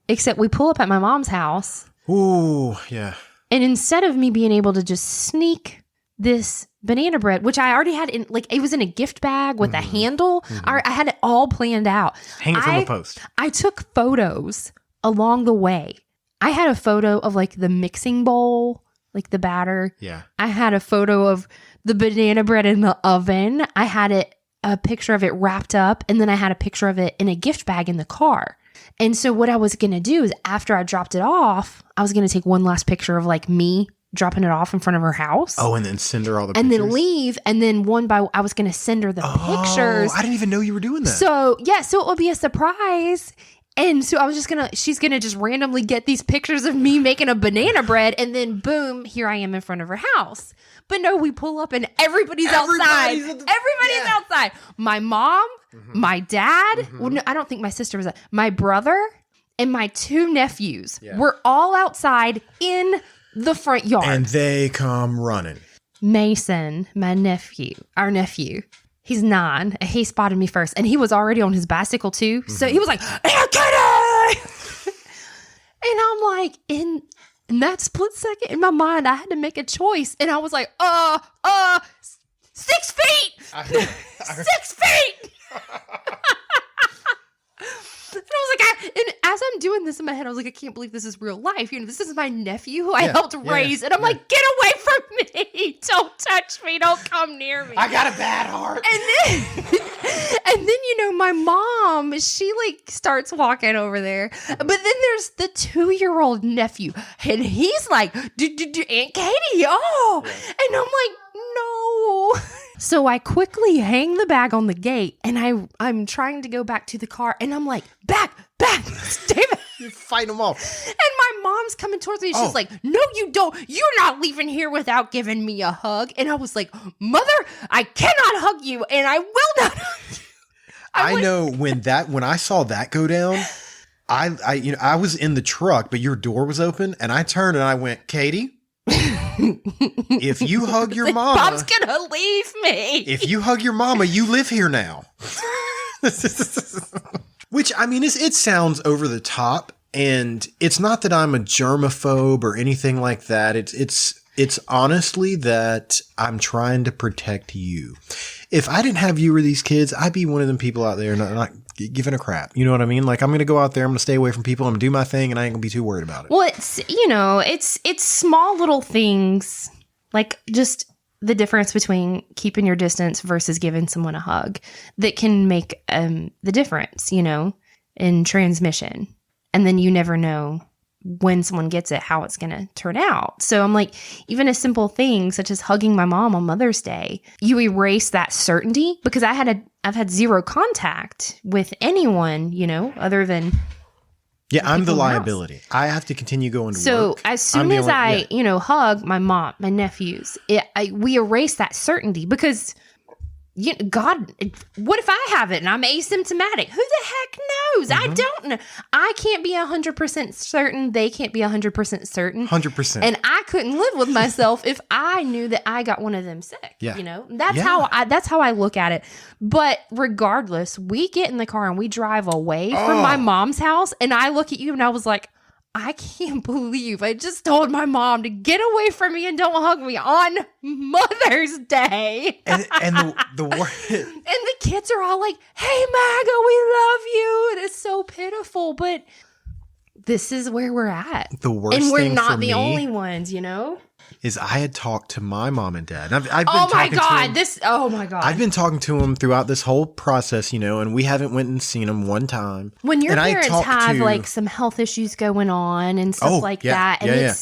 Except we pull up at my mom's house. Ooh, yeah. And instead of me being able to just sneak this banana bread, which I already had it was in a gift bag with a handle. I had it all planned out. Hang it from a post. I took photos along the way. I had a photo of like the mixing bowl, like the batter. Yeah. I had a photo of the banana bread in the oven. I had a picture of it wrapped up, and then I had a picture of it in a gift bag in the car. And so what I was going to do is after I dropped it off, I was going to take one last picture of like me dropping it off in front of her house. Oh, and then send her all the and pictures? then leave. And then I was going to send her the pictures. I didn't even know you were doing that. So it would be a surprise. And so I was she's going to just randomly get these pictures of me making a banana bread. And then boom, here I am in front of her house. But no, we pull up and everybody's outside. Everybody's outside. My mom, my dad. Well, no, I don't think my sister was. My brother and my two nephews were all outside in the front yard. And they come running. Mason, our nephew, he's 9. He spotted me first. And he was already on his bicycle too. So he was like, "Hey, Katie!" And I'm like, in that split second in my mind, I had to make a choice. And I was like, 6 feet! 6 feet! And I was like, and as I'm doing this in my head, I was like, I can't believe this is real life. This is my nephew who I helped raise. And I'm like, get away from me. Don't touch me. Don't come near me. I got a bad heart. And then, my mom, she like starts walking over there. But then there's the 2-year-old nephew. And he's like, Aunt Katie, oh. And I'm like, no. So I quickly hang the bag on the gate and I'm trying to go back to the car and I'm like, back, stay back. You're fighting them off. And my mom's coming towards me and she's like, no, you don't. You're not leaving here without giving me a hug. And I was like, Mother, I cannot hug you and I will not hug you. I know when I saw that go down, I was in the truck, but your door was open and I turned and I went, Katie, if you hug your mama, Mom's gonna leave me. If you hug your mama, you live here now. Which, it sounds over the top, and it's not that I'm a germaphobe or anything like that. It's honestly that I'm trying to protect you. If I didn't have you or these kids, I'd be one of them people out there not giving a crap. You know what I mean? Like, I'm going to go out there, I'm going to stay away from people, I'm going to do my thing, and I ain't going to be too worried about it. Well, it's small little things, like just the difference between keeping your distance versus giving someone a hug that can make the difference, in transmission. And then you never know when someone gets it, how it's going to turn out. So I'm like, even a simple thing such as hugging my mom on Mother's Day, you erase that certainty because I've had zero contact with anyone, other than I'm the liability. I have to continue going to work. So as soon as I hug my mom, my nephews, we erase that certainty because God, what if I have it and I'm asymptomatic? Who the heck knows? I don't know. I can't be 100% certain. They can't be 100% certain. 100%. And I couldn't live with myself if I knew that I got one of them sick. Yeah. That's how I look at it. But regardless, we get in the car and we drive away from my mom's house. And I look at you and I was like, I can't believe I just told my mom to get away from me and don't hug me on Mother's Day. And the and the kids are all like, "Hey, Maga, we love you." And it's so pitiful, but this is where we're at. The worst and we're thing not for the me, only ones, is I had talked to my mom and dad. I've been Oh my talking to God. them. Oh my God. I've been talking to them throughout this whole process, and we haven't went and seen them one time. When your And I parents talked have to- like some health issues going on and stuff Oh, like yeah, that, and yeah.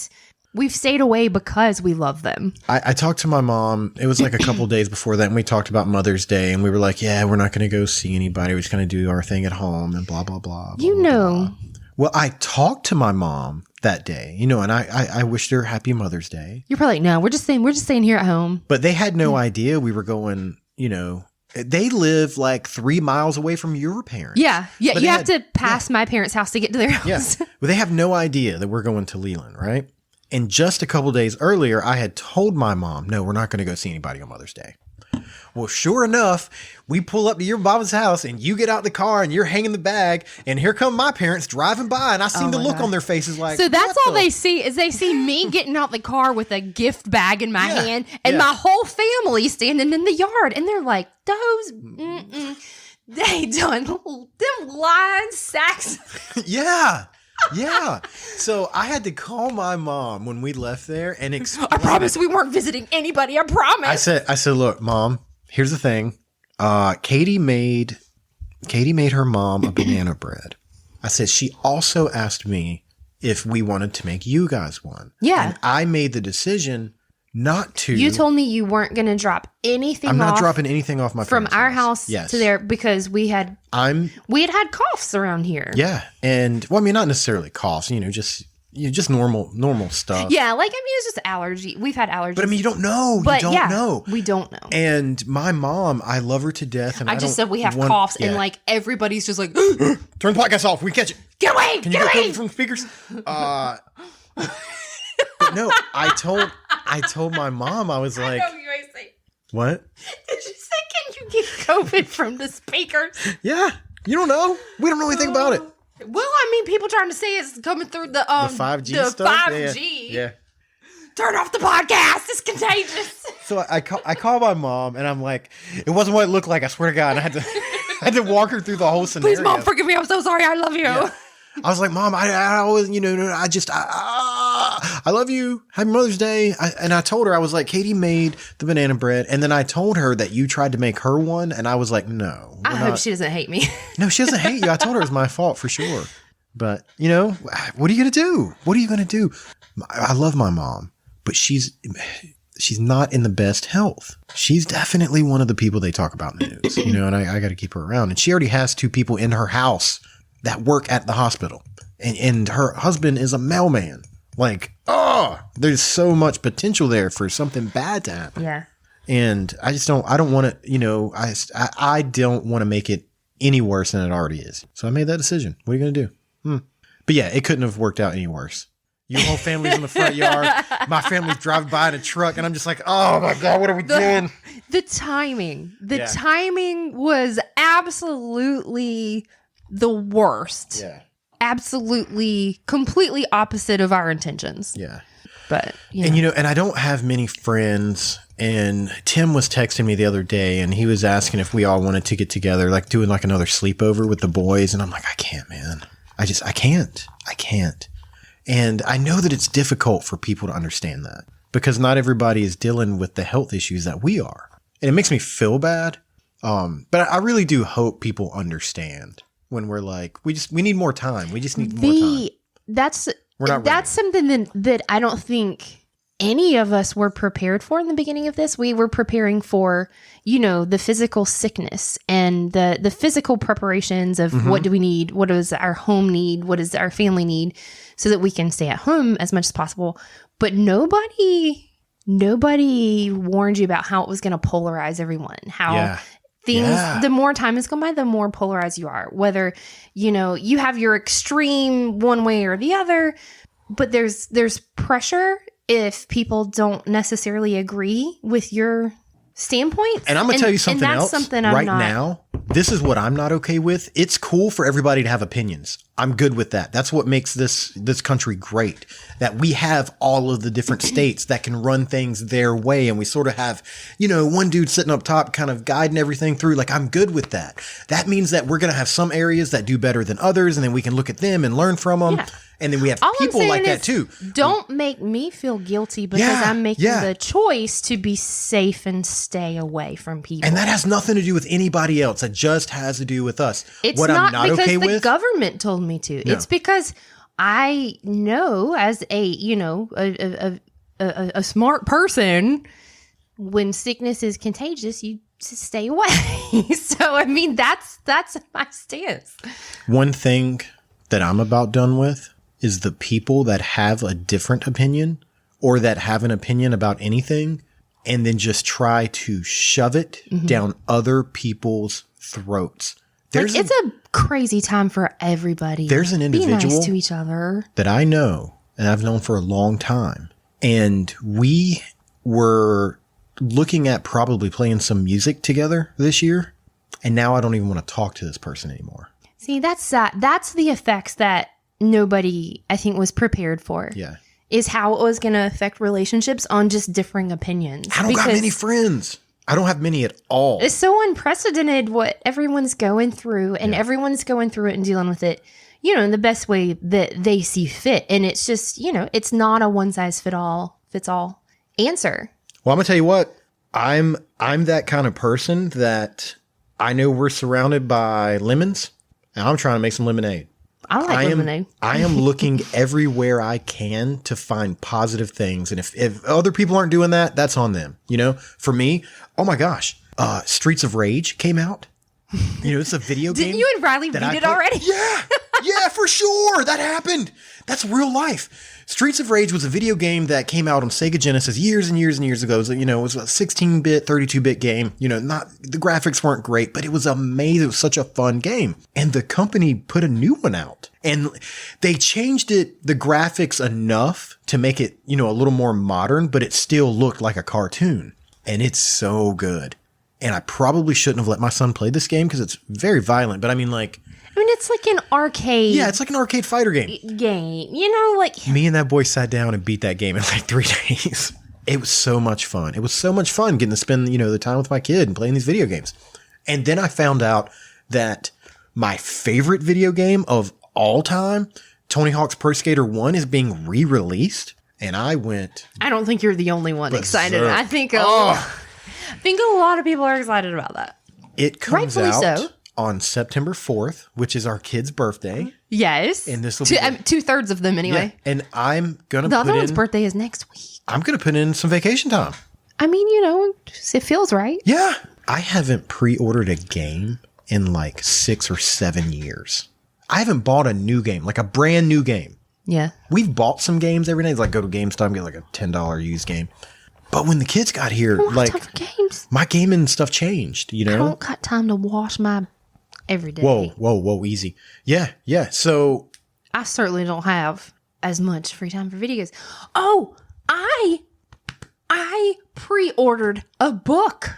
we've stayed away because we love them. I talked to my mom. It was like a couple days before that, and we talked about Mother's Day, and we were like, yeah, we're not going to go see anybody. We're just going to do our thing at home and blah, blah, blah. You blah, know. blah. Well, I talked to my mom that day, and I wished her happy Mother's Day. You're probably like, no, we're just staying here at home. But they had no idea we were going, they live like 3 miles away from your parents. Yeah. But You have to pass my parents' house to get to their house. Yes. Well, they have no idea that we're going to Leland, right? And just a couple days earlier, I had told my mom, no, we're not going to go see anybody on Mother's Day. Well, sure enough, we pull up to your mama's house and you get out the car and you're hanging the bag and here come my parents driving by and I seen the look on their faces like, So that's what all the- they see is they see me getting out the car with a gift bag in my Yeah, hand and yeah. my whole family standing in the yard. And they're like, they done them lying sacks. Yeah. Yeah. So I had to call my mom when we left there and explain. I promise we weren't visiting anybody. I promise. I said, look, Mom, here's the thing. Katie made her mom a banana bread. I said, she also asked me if we wanted to make you guys one. Yeah. And I made the decision not to. You told me you weren't going to drop anything I'm not off dropping anything off my from parents' our house Yes. to there because we had had coughs around here. Yeah. And well, I mean, not necessarily coughs, just normal stuff. Yeah, like I mean, it's just allergy. We've had allergies, But I mean, you don't know. But you don't know. We don't know. And my mom, I love her to death. And I just don't said we have want- coughs, and yeah. like everybody's just like, Turn the podcast off. We catch it. get away, Can you get go away. from speakers? But no, I told my mom, I was like, you always say, what? did you say, can you get COVID from the speakers? Yeah. You don't know. We don't know anything about it. Well, I mean, people trying to say it's coming through the 5G the stuff. 5G. Yeah. Turn off the podcast. It's contagious. So I call my mom and I'm like, it wasn't what it looked like. I swear to God. And I had to walk her through the whole scenario. Please, Mom, forgive me. I'm so sorry. I love you. Yeah. I was like, Mom, I always, I love you. Happy Mother's Day. And I told her, I was like, Katie made the banana bread. And then I told her that you tried to make her one. And I was like, no. I hope she doesn't hate me. No, she doesn't hate you. I told her it was my fault for sure. But, what are you going to do? What are you going to do? I love my mom, but she's not in the best health. She's definitely one of the people they talk about in the news, and I got to keep her around. And she already has 2 people in her house that work at the hospital. And her husband is a mailman. Like, there's so much potential there for something bad to happen. Yeah. And I don't want to, I don't want to make it any worse than it already is. So I made that decision. What are you going to do? But yeah, it couldn't have worked out any worse. Your whole family's in the front yard. My family's driving by in a truck. And I'm just like, oh my God, what are we doing? The timing. Yeah. Timing was absolutely the worst. Yeah. Absolutely, completely opposite of our intentions. Yeah. But, And and I don't have many friends. And Tim was texting me the other day and he was asking if we all wanted to get together, like doing like another sleepover with the boys. And I'm like, I can't, man. I can't. And I know that it's difficult for people to understand that because not everybody is dealing with the health issues that we are. And it makes me feel bad. But I really do hope people understand when we're like, we need more time. We just need more time. That's not that's something that I don't think any of us were prepared for in the beginning of this. We were preparing for, the physical sickness and the physical preparations of what do we need? What does our home need? What does our family need? So that we can stay at home as much as possible. But nobody warned you about how it was going to polarize everyone. How things, the more time has gone by, the more polarized you are. Whether, you have your extreme one way or the other, but there's pressure if people don't necessarily agree with your standpoint. And I'm going to tell you something else now. This is what I'm not okay with. It's cool for everybody to have opinions. I'm good with that. That's what makes this country great, that we have all of the different states that can run things their way. And we sort of have, one dude sitting up top kind of guiding everything through. Like, I'm good with that. That means that we're going to have some areas that do better than others. And then we can look at them and learn from them. Yeah. And then we have All I'm people saying like that is, too. Don't make me feel guilty because Yeah, I'm making yeah. the choice to be safe and stay away from people. And that has nothing to do with anybody else. It just has to do with us. It's what not I'm not because okay the with. government told me to. It's because I know, as a smart person, when sickness is contagious, you just stay away. So I mean, that's my stance. One thing that I'm about done with is the people that have a different opinion or that have an opinion about anything and then just try to shove it down other people's throats. It's a crazy time for everybody. There's an individual Be nice to each other. that I know and I've known for a long time. And we were looking at probably playing some music together this year. And now I don't even want to talk to this person anymore. See, that's the effects that nobody, I think, was prepared for. Yeah. Is how it was going to affect relationships on just differing opinions. I don't got many friends. I don't have many at all. It's so unprecedented what everyone's going through, and everyone's going through it and dealing with it, in the best way that they see fit. And it's just, it's not a one size fits all answer. Well, I'm gonna tell you what. I'm that kind of person that I know we're surrounded by lemons, and I'm trying to make some lemonade. I like lemonade. I am looking everywhere I can to find positive things, and if other people aren't doing that, that's on them. For me, oh my gosh, Streets of Rage came out. It's a video game. Didn't you and Riley beat it already? Yeah, for sure. That happened. That's real life. Streets of Rage was a video game that came out on Sega Genesis years and years and years ago. It was a 16-bit, 32-bit game. Not the graphics weren't great, but it was amazing. It was such a fun game. And the company put a new one out. And they changed the graphics enough to make it, a little more modern, but it still looked like a cartoon. And it's so good. And I probably shouldn't have let my son play this game because it's very violent. But I mean, it's like an arcade. Yeah, it's like an arcade fighter game. Me and that boy sat down and beat that game in like 3 days. It was so much fun. It was so much fun getting to spend, the time with my kid and playing these video games. And then I found out that my favorite video game of all time, Tony Hawk's Pro Skater 1, is being re-released. And I went... I don't think you're the only one excited. berserk. I think a lot of people are excited about that. It comes Rightfully out so. on September 4th, which is our kid's birthday. Yes. And this will be... 2/3 of them anyway. Yeah. And I'm going to The put other one's in... birthday is next week. I'm going to put in some vacation time. I mean, it feels right. Yeah. I haven't pre-ordered a game in like 6 or 7 years. I haven't bought a new game, like a brand new game. Yeah. We've bought some games every day. It's like go to GameStop and get like a $10 used game. But when the kids got here, Time for games. my gaming stuff changed, I don't got time to wash my every day. Whoa, easy. Yeah. So I certainly don't have as much free time for video games. Oh, I pre-ordered a book.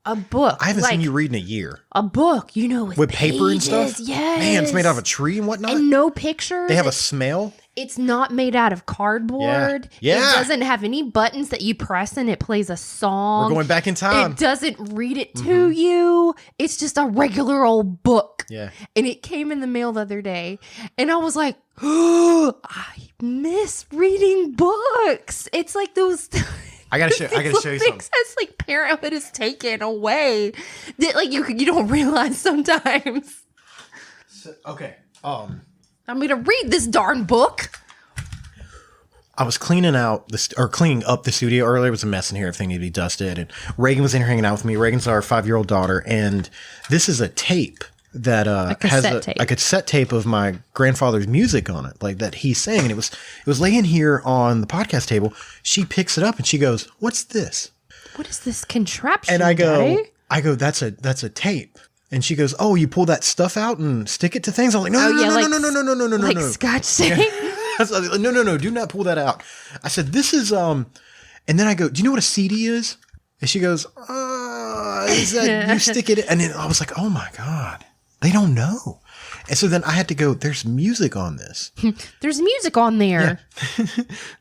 I haven't seen you read in a year. A book, with paper and stuff? Yes. Man, it's made out of a tree and whatnot. And no pictures. They have a smell. It's not made out of cardboard. Yeah. It doesn't have any buttons that you press and it plays a song. We're going back in time. It doesn't read it to you. It's just a regular old book. Yeah. And it came in the mail the other day. And I was like, oh, I miss reading books. It's like those... I gotta show you something. It's like parenthood is taken away. That you don't realize sometimes. Okay. I'm gonna read this darn book. I was cleaning up the studio earlier. It was a mess in here. Everything needed to be dusted. And Reagan was in here hanging out with me. Reagan's our 5-year-old daughter. And this is a tape that has a cassette tape of my grandfather's music on it, like that he sang. And it was laying here on the podcast table. She picks it up and she goes, "What's this?" What is this contraption? And I go, Daddy? that's a tape. And she goes, "Oh, you pull that stuff out and stick it to things?" I'm like, no, like Scotch tape. I was like, no, do not pull that out. I said, this is, and then I go, "Do you know what a CD is?" And she goes, is that you stick it in? And then I was like, oh my God, they don't know. And so then I had to go, there's music on this. There's music on there. Yeah.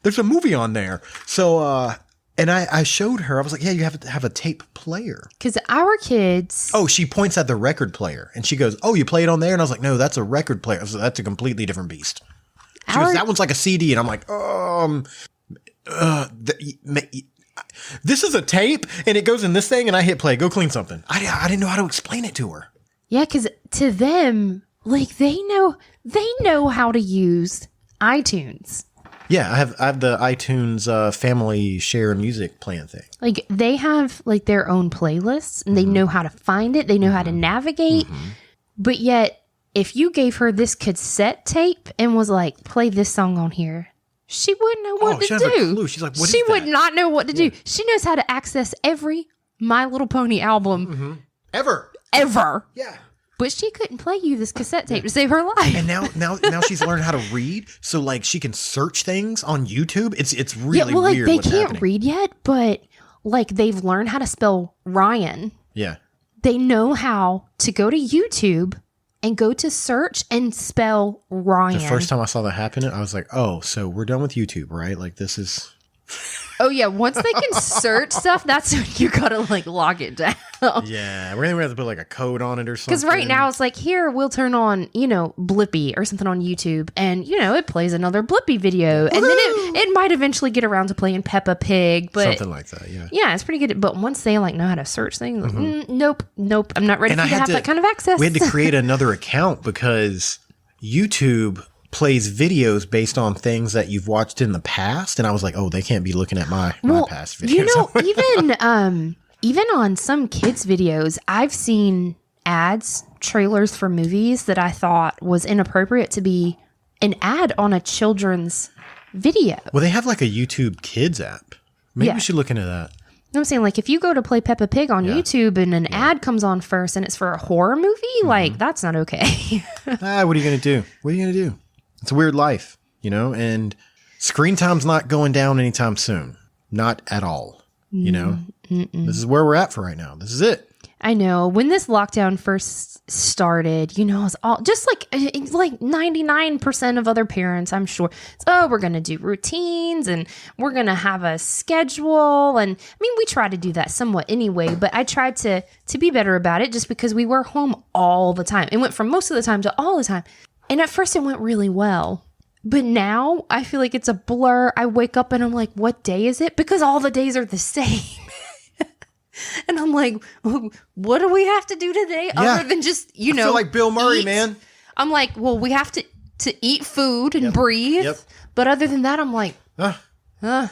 There's a movie on there. So, and I showed her, I was like, yeah, you have to have a tape player. Because our kids... Oh, she points at the record player and she goes, "Oh, you play it on there?" And I was like, no, that's a record player. So that's a completely different beast. She goes, that one's like a CD. And I'm like, this is a tape and it goes in this thing and I hit play. Go clean something. I didn't know how to explain it to her. Yeah, because to them, like they know how to use iTunes. Yeah, I have the iTunes family share music plan thing. Like they have like their own playlists and they know how to find it. They know how to navigate. But yet, if you gave her this cassette tape and was like, play this song on here, she wouldn't know what to she doesn't have a do. clue. She's like, what she is would that? not know what to do. She knows how to access every My Little Pony album Ever. Yeah. But she couldn't play you this cassette tape to save her life. And now she's learned how to read, so like she can search things on YouTube. It's really like weird. they what's can't happening. read yet, but like they've learned how to spell Ryan. Yeah. They know how to go to YouTube and go to search and spell Ryan. The first time I saw that happen, I was like, oh, so we're done with YouTube, right? Like this is. Oh yeah, once they can search stuff, that's when you gotta like lock it down. Yeah, we're gonna have to put like a code on it or something. Because right now it's like, here we'll turn on, Blippi or something on YouTube, and it plays another Blippi video, and then it might eventually get around to playing Peppa Pig, but something like that. Yeah. yeah, it's pretty good. But once they like know how to search things, like, nope, I'm not ready And for I you to had have to- that kind of access. We had to create another account because YouTube plays videos based on things that you've watched in the past, and I was like, oh, they can't be looking at my past videos. Even on some kids' videos, I've seen ads, trailers for movies that I thought was inappropriate to be an ad on a children's video. Well, they have like a YouTube Kids app. Maybe Yeah. we should look into that. I'm saying, like, if you go to play Peppa Pig on YouTube and an ad comes on first and it's for a horror movie, like, that's not okay. What are you gonna do? What are you gonna do? It's a weird life, and screen time's not going down anytime soon. Not at all. This is where we're at for right now. This is it. I know. When this lockdown first started, it was all just like 99% of other parents, I'm sure. We're going to do routines and we're going to have a schedule. And I mean, we try to do that somewhat anyway, but I tried to be better about it just because we were home all the time. It went from most of the time to all the time. And at first it went really well. But now I feel like it's a blur. I wake up and I'm like, what day is it? Because all the days are the same. And I'm like, what do we have to do today other than just, I feel like Bill Murray, eat? man. I'm like, well, we have to eat food and breathe. Yep. But other than that, I'm like, Yeah.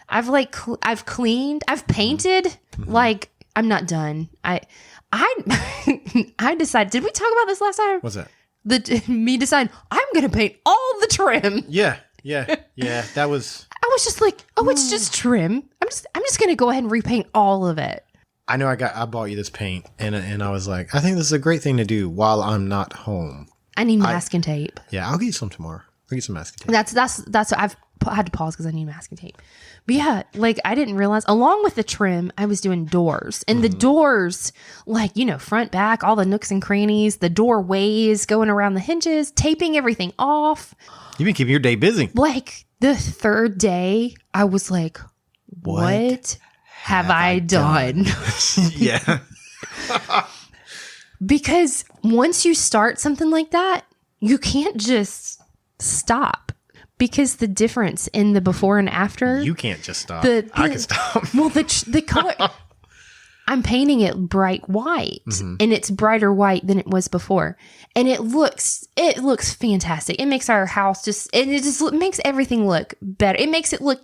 I've cleaned, I've painted. Like, I'm not done. I decided, did we talk about this last time? What's that? Me deciding I'm going to paint all the trim. Yeah. That was. I was just like, oh, it's just trim. I'm just going to go ahead and repaint all of it. I know I bought you this paint, and I was like, I think this is a great thing to do while I'm not home. I need masking tape. Yeah, I'll get you some tomorrow. I'll get some masking tape. That's what I've had to pause because I need masking tape. But yeah, like I didn't realize, along with the trim, I was doing doors. And the doors, like, front, back, all the nooks and crannies, the doorways going around the hinges, taping everything off. You've been keeping your day busy. Like the third day, I was like, what have I done? Yeah. Because once you start something like that, you can't just stop. Because the difference in the before and after. You can't just stop. I can stop. Well, the color. I'm painting it bright white, and it's brighter white than it was before, and it looks fantastic. It makes our house it makes everything look better. It makes it look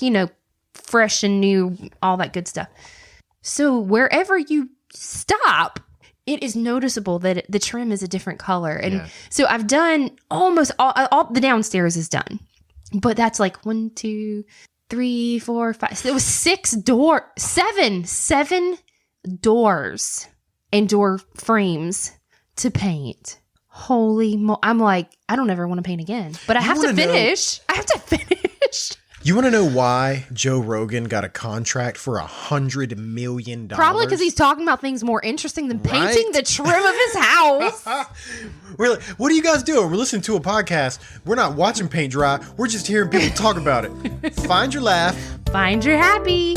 fresh and new, all that good stuff. So wherever you stop, it is noticeable that the trim is a different color, and so I've done almost all the downstairs is done. But that's like 1, 2, 3, 4, 5. So it was 7 doors and door frames to paint. Holy I'm like, I don't ever want to paint again. But I have to finish. I have to finish. You want to know why Joe Rogan got a contract for $100 million? Probably because he's talking about things more interesting than painting the trim of his house. We're like, what are you guys doing? We're listening to a podcast. We're not watching paint dry. We're just hearing people talk about it. Find your laugh. Find your happy.